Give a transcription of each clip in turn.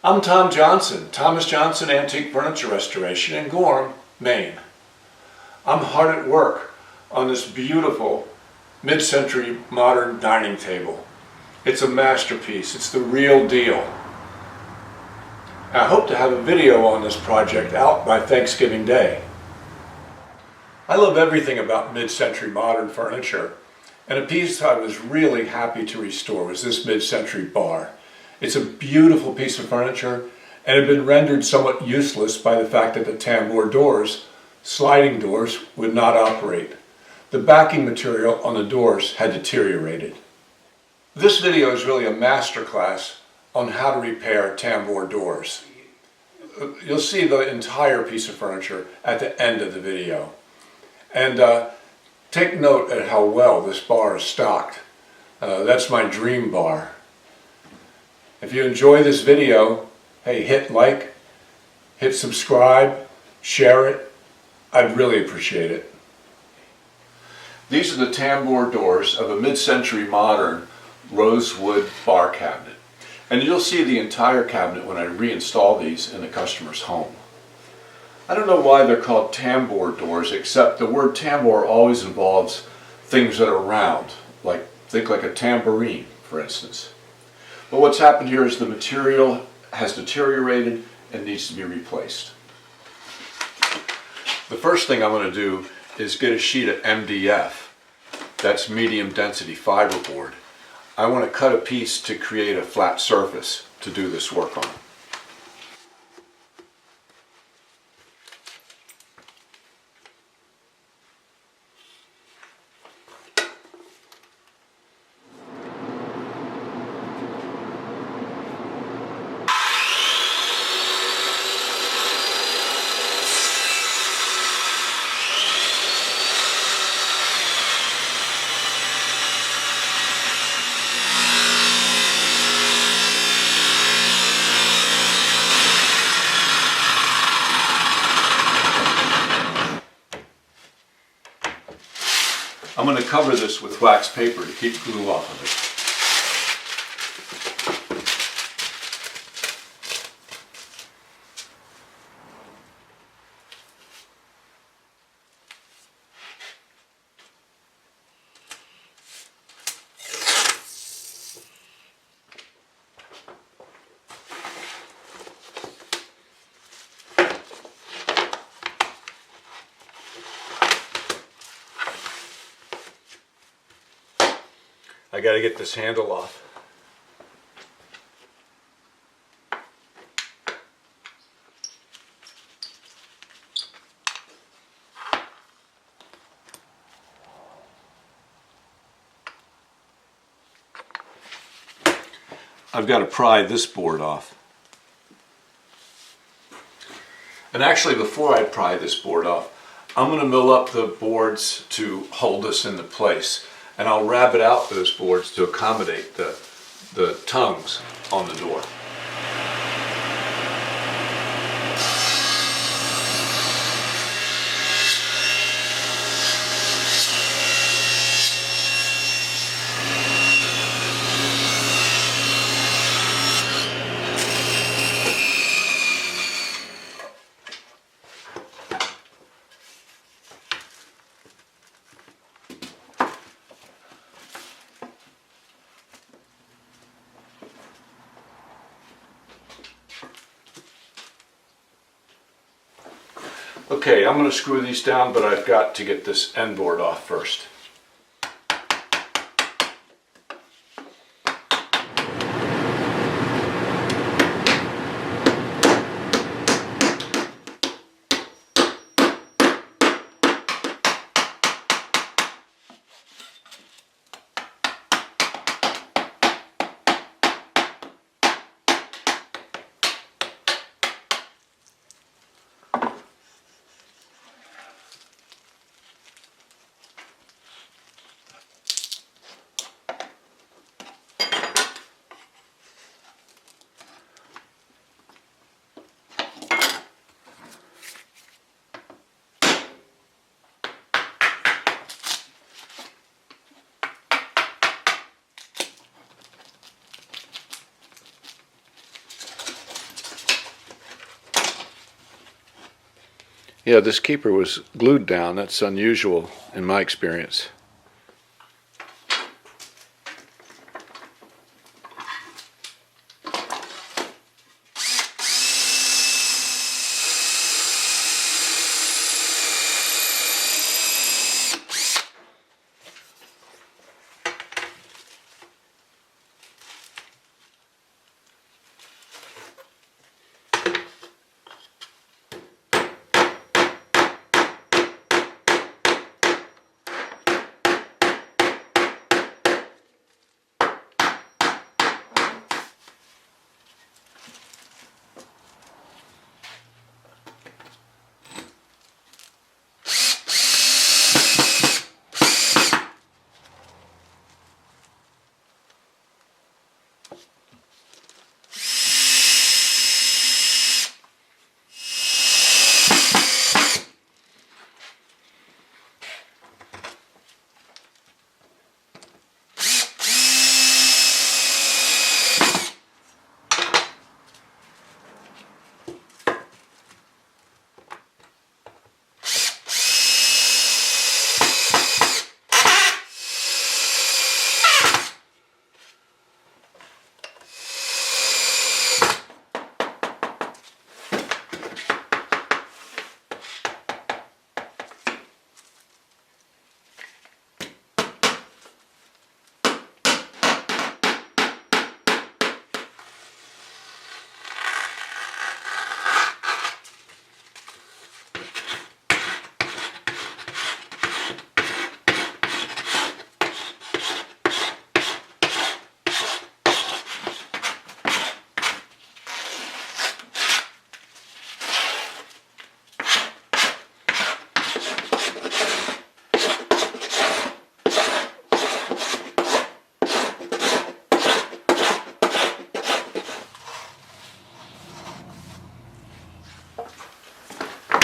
I'm Tom Johnson, Thomas Johnson Antique Furniture Restoration in Gorham, Maine. I'm hard at work on this beautiful mid-century modern dining table. It's a masterpiece. It's the real deal. I hope to have a video on this project out by Thanksgiving Day. I love everything about mid-century modern furniture, and a piece I was really happy to restore was this mid-century bar. It's a beautiful piece of furniture and had been rendered somewhat useless by the fact that the tambour doors, sliding doors, would not operate. The backing material on the doors had deteriorated. This video is really a masterclass on how to repair tambour doors. You'll see the entire piece of furniture at the end of the video. And take note at how well this bar is stocked. That's my dream bar. If you enjoy this video, hey, hit like, hit subscribe, share it. I'd really appreciate it. These are the tambour doors of a mid-century modern rosewood bar cabinet. And you'll see the entire cabinet when I reinstall these in the customer's home. I don't know why they're called tambour doors, except the word tambour always involves things that are round, think like a tambourine, for instance. But what's happened here is the material has deteriorated and needs to be replaced. The first thing I'm going to do is get a sheet of MDF, that's medium density fiberboard. I want to cut a piece to create a flat surface to do this work on. I'm going to cover this with wax paper to keep glue off of it. I got to get this handle off. I've got to pry this board off. And actually, before I pry this board off, I'm going to mill up the boards to hold this into place. And I'll rabbet out those boards to accommodate the tongues on the door. Okay, I'm going to screw these down, but I've got to get this end board off first. Yeah, this keeper was glued down. That's unusual in my experience.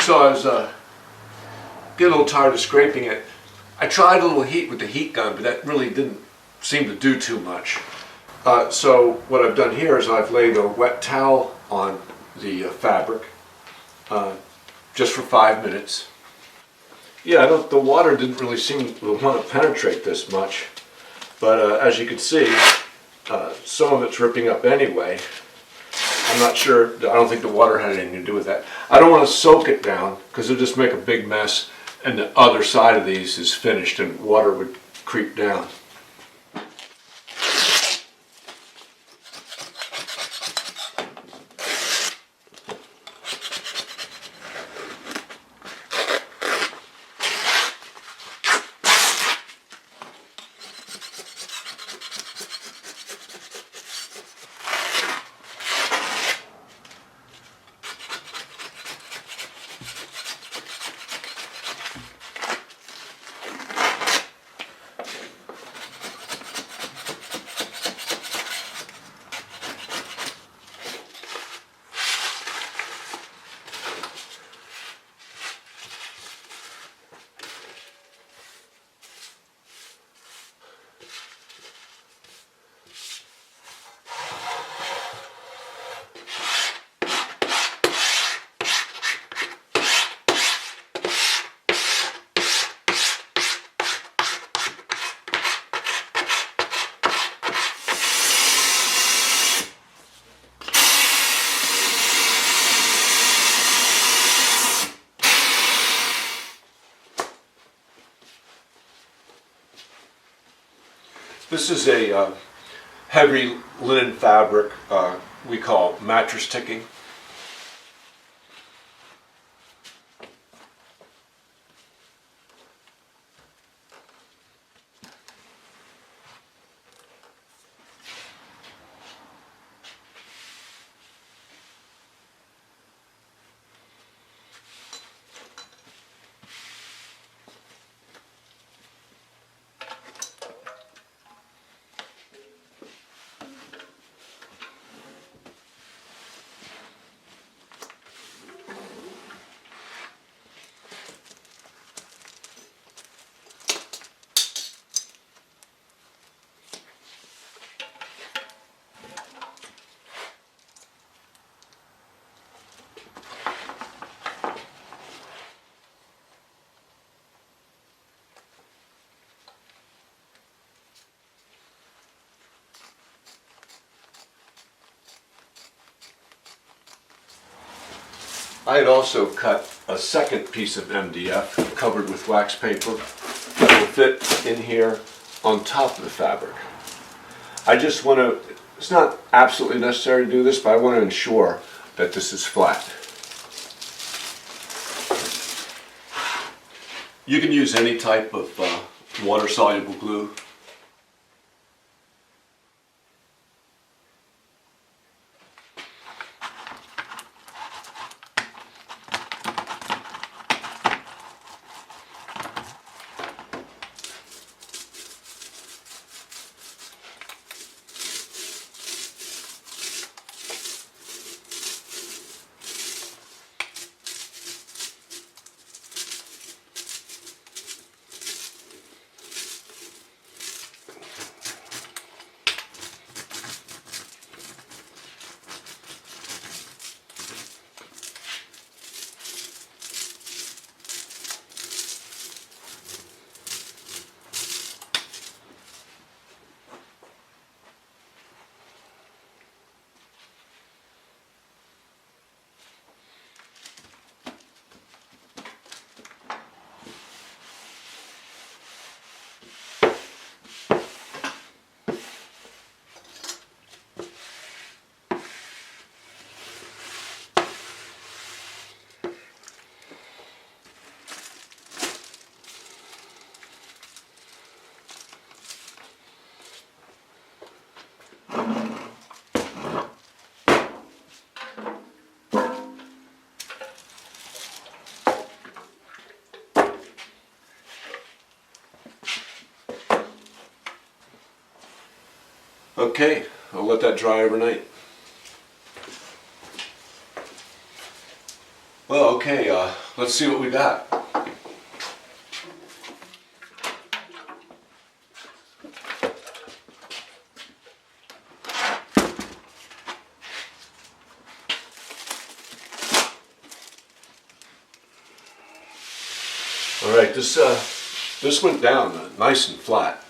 So I was getting a little tired of scraping it. I tried a little heat with the heat gun, but that really didn't seem to do too much. So what I've done here is I've laid a wet towel on the fabric just for 5 minutes. Yeah, the water didn't really seem to want to penetrate this much, but as you can see, some of it's ripping up anyway. I'm not sure, I don't think the water had anything to do with that. I don't want to soak it down because it'll just make a big mess, and the other side of these is finished and water would creep down. This is a heavy linen fabric we call mattress ticking. I had also cut a second piece of MDF covered with wax paper that will fit in here on top of the fabric. I just want to, it's not absolutely necessary to do this, but I want to ensure that this is flat. You can use any type of water-soluble glue. Okay, I'll let that dry overnight. Well, okay, let's see what we got. All right, this went down nice and flat.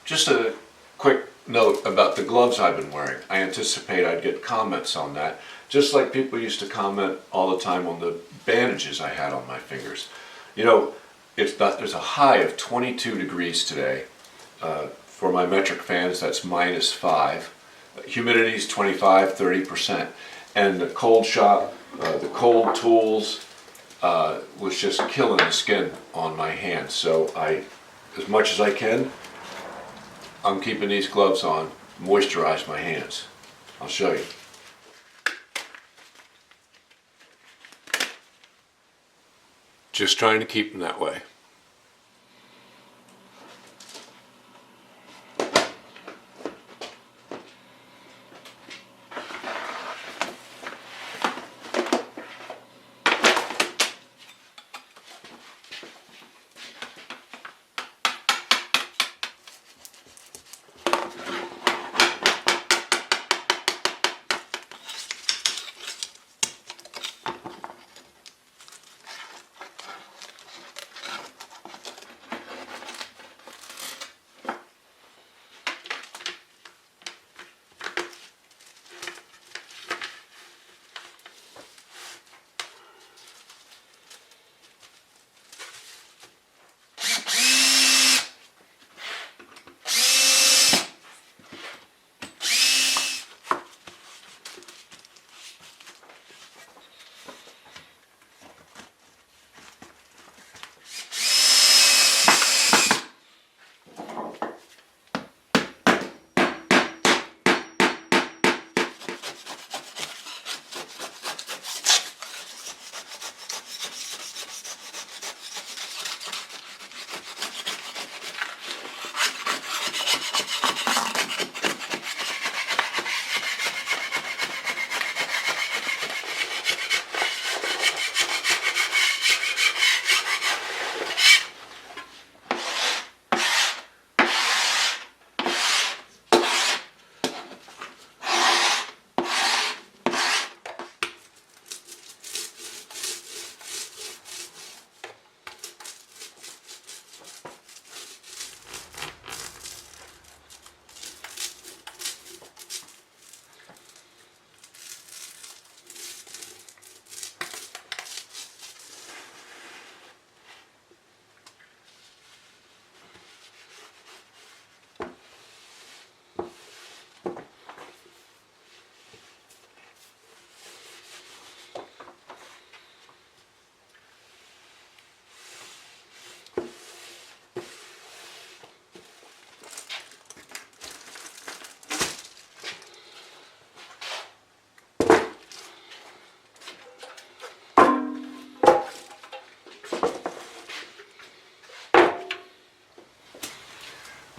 Just a quick note about the gloves I've been wearing. I anticipate I'd get comments on that, just like people used to comment all the time on the bandages I had on my fingers. You know, there's a high of 22 degrees today. For my metric fans, that's -5. Humidity is 25–30%. And the cold shop, the cold tools, was just killing the skin on my hands. So as much as I can, I'm keeping these gloves on, moisturize my hands. I'll show you. Just trying to keep them that way.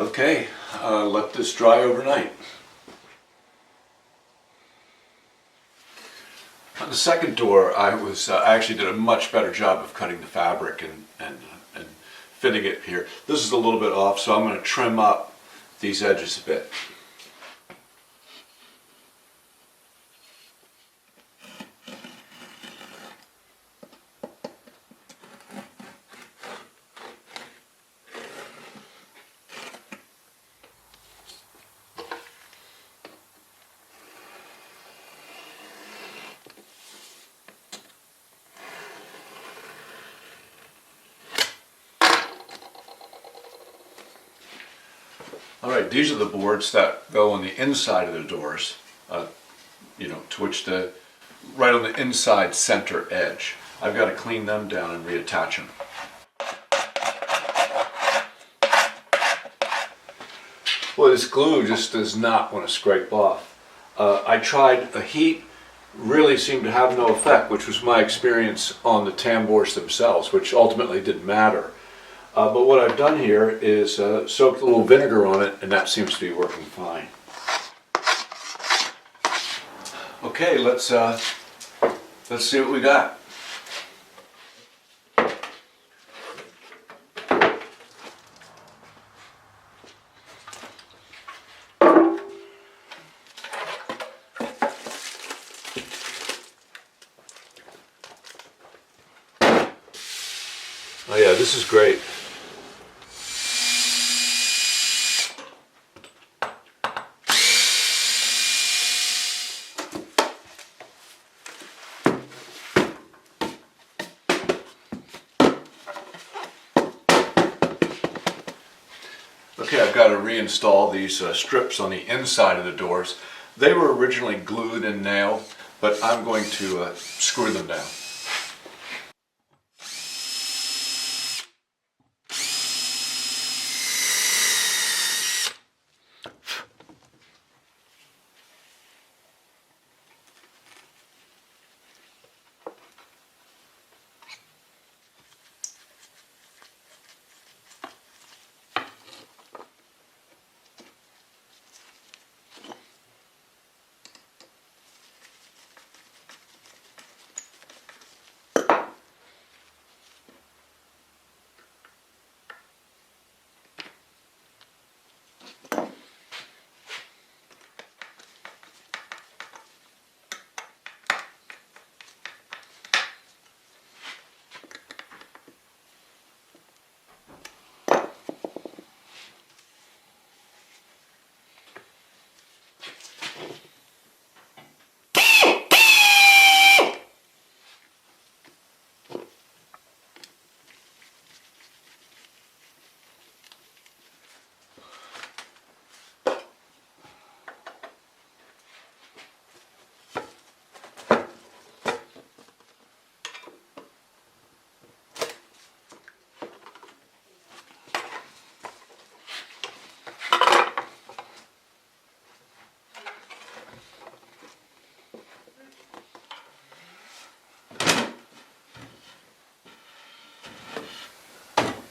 Okay, let this dry overnight. On the second door, I actually did a much better job of cutting the fabric and fitting it here. This is a little bit off, so I'm going to trim up these edges a bit. All right, these are the boards that go on the inside of the doors, to which right on the inside center edge. I've got to clean them down and reattach them. Well, this glue just does not want to scrape off. I tried a heat, really seemed to have no effect, which was my experience on the tambours themselves, which ultimately didn't matter. But what I've done here is soaked a little vinegar on it, and that seems to be working fine. Okay, let's see what we got. Oh yeah, this is great. Okay, I've got to reinstall these strips on the inside of the doors. They were originally glued and nailed, but I'm going to screw them down.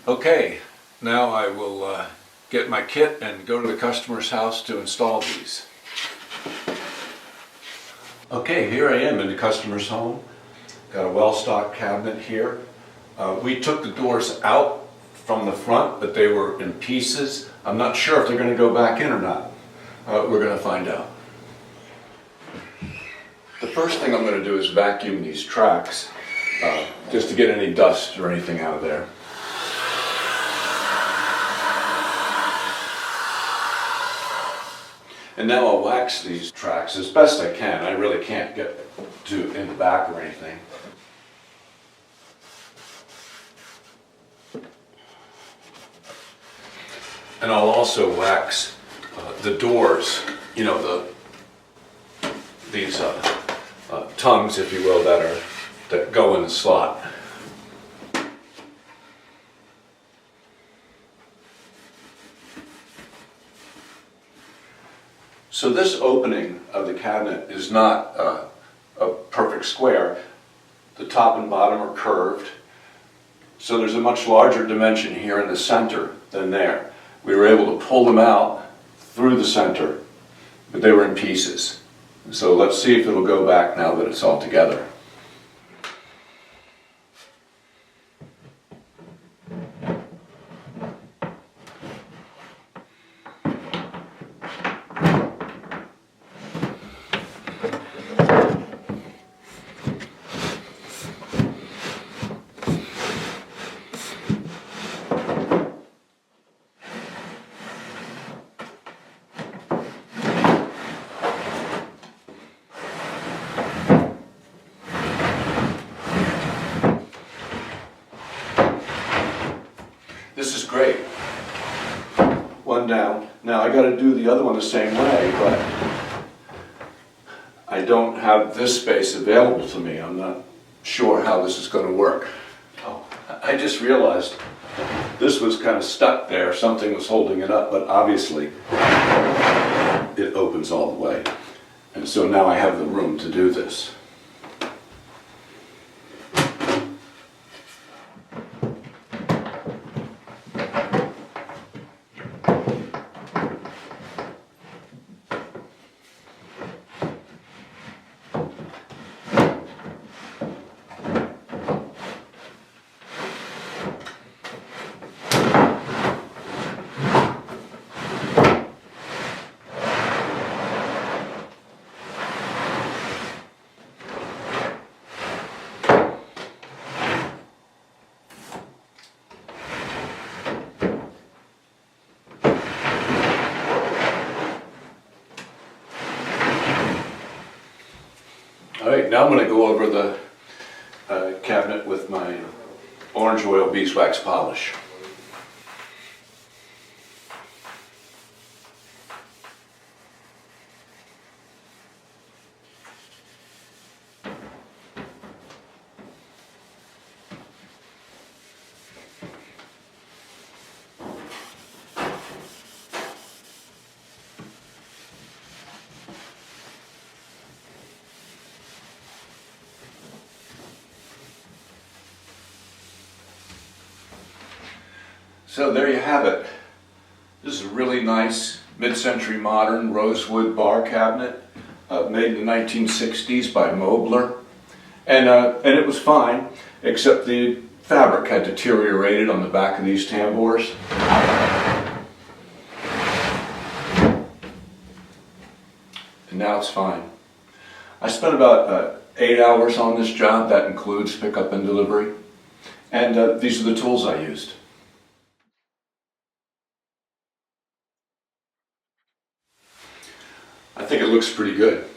Okay, now I will get my kit and go to the customer's house to install these. Okay, here I am in the customer's home. Got a well-stocked cabinet here. We took the doors out from the front, but they were in pieces. I'm not sure if they're going to go back in or not. We're going to find out. The first thing I'm going to do is vacuum these tracks, just to get any dust or anything out of there. And now I'll wax these tracks as best I can. I really can't get in the back or anything. And I'll also wax the doors, these tongues, if you will, that go in the slot. So this opening of the cabinet is not a perfect square. The top and bottom are curved, so there's a much larger dimension here in the center than there. we were able to pull them out through the center, but they were in pieces. So let's see if it'll go back now that it's all together. This is great. One down. Now I got to do the other one the same way, but I don't have this space available to me. I'm not sure how this is going to work. Oh, I just realized this was kind of stuck there. Something was holding it up, but obviously it opens all the way. And so now I have the room to do this. All right, now I'm going to go over the cabinet with my orange oil beeswax polish. So there you have it. This is a really nice mid-century modern rosewood bar cabinet made in the 1960s by Mobler. And it was fine, except the fabric had deteriorated on the back of these tambours. And now it's fine. I spent about 8 hours on this job. That includes pickup and delivery. And these are the tools I used. I think it looks pretty good.